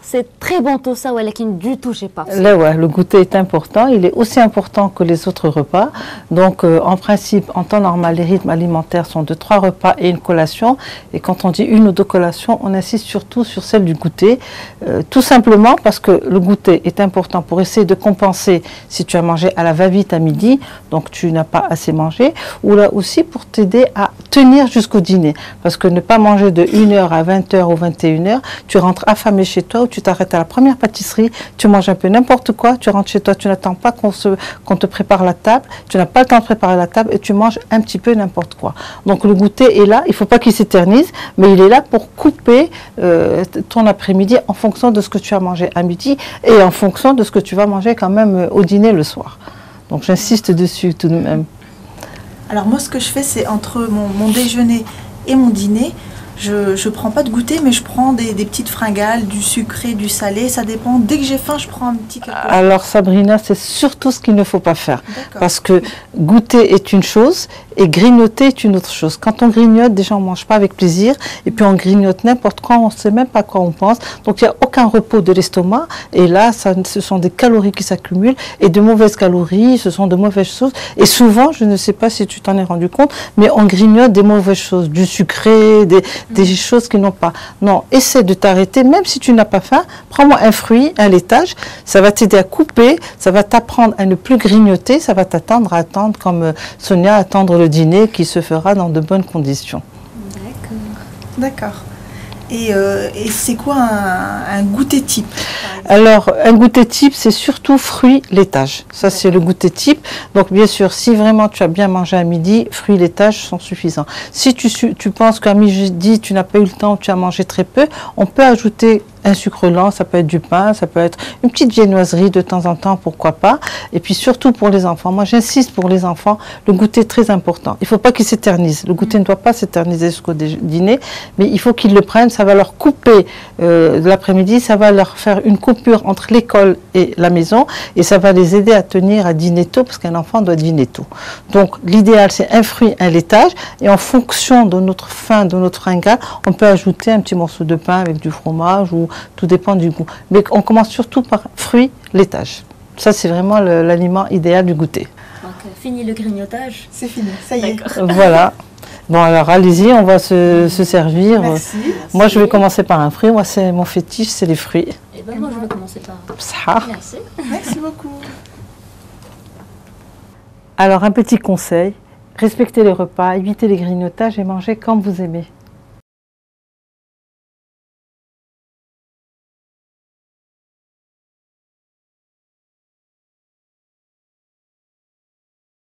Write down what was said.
C'est très bon tout ça, mais du tout, je sais pas. Là, ouais, le goûter est important. Il est aussi important que les autres repas. Donc, en principe, en temps normal, les rythmes alimentaires sont de 3 repas et une collation. Et quand on dit 1 ou 2 collations, on insiste surtout sur celle du goûter. Tout simplement parce que le goûter est important pour essayer de compenser si tu as mangé à la va-vite à midi, donc tu n'as pas assez mangé, ou là aussi pour t'aider à tenir jusqu'au dîner. Parce que ne pas manger de 1h à 20h ou 21h, tu rentres affamé chez toi ou tu t'arrêtes à la première pâtisserie, tu manges un peu n'importe quoi, tu rentres chez toi, tu n'attends pas qu'on te prépare la table, tu n'as pas le temps de préparer la table et tu manges un petit peu n'importe quoi. Donc le goûter est là, il ne faut pas qu'il s'éternise, mais il est là pour couper ton après-midi en fonction de ce que tu as mangé à midi et en fonction de ce que tu vas manger quand même au dîner le soir. Donc j'insiste dessus tout de même. Alors moi ce que je fais c'est entre mon déjeuner et mon dîner, je ne prends pas de goûter, mais je prends des petites fringales, du sucré, du salé, ça dépend. Dès que j'ai faim, je prends un petit cacao. Alors Sabrina, c'est surtout ce qu'il ne faut pas faire. Parce que goûter est une chose et grignoter est une autre chose. Quand on grignote, déjà on ne mange pas avec plaisir et puis on grignote n'importe quoi, on ne sait même pas à quoi on pense. Donc il n'y a aucun repos de l'estomac et là, ce sont des calories qui s'accumulent et de mauvaises calories, ce sont de mauvaises choses. Et souvent, je ne sais pas si tu t'en es rendu compte, mais on grignote des mauvaises choses, du sucré, des choses qui n'ont pas. Non, essaie de t'arrêter, même si tu n'as pas faim, prends-moi un fruit, un laitage, ça va t'aider à couper, ça va t'apprendre à ne plus grignoter, ça va t'attendre à attendre, comme Sonia, attendre le dîner qui se fera dans de bonnes conditions. D'accord. Et c'est quoi un goûter type? Alors, un goûter type, c'est surtout fruits, laitage. Ça, c'est le goûter type. Donc, bien sûr, si vraiment tu as bien mangé à midi, fruits, laitage sont suffisants. Si tu penses qu'à midi, tu n'as pas eu le temps, tu as mangé très peu, on peut ajouter un sucre lent, ça peut être du pain, ça peut être une petite viennoiserie de temps en temps, pourquoi pas. Et puis surtout pour les enfants. Moi, j'insiste pour les enfants, le goûter est très important. Il ne faut pas qu'il s'éternise. Le goûter ne doit pas s'éterniser jusqu'au dîner, mais il faut qu'ils le prennent. Ça va leur couper l'après-midi, ça va leur faire une coupure entre l'école et la maison et ça va les aider à tenir à dîner tôt parce qu'un enfant doit dîner tôt. Donc l'idéal, c'est un fruit, un laitage et en fonction de notre faim, de notre fringale, on peut ajouter un petit morceau de pain avec du fromage ou tout dépend du goût. Mais on commence surtout par fruits, laitage. Ça, c'est vraiment l'aliment idéal du goûter. Donc, fini le grignotage. C'est fini, ça y est. Voilà. Bon, alors allez-y, on va se servir. Merci. Moi, je vais commencer par un fruit. Moi, c'est mon fétiche, c'est les fruits. Et ben moi, je vais commencer par Ça. Merci. Merci beaucoup. Alors, un petit conseil. Respectez les repas, évitez les grignotages et mangez comme vous aimez.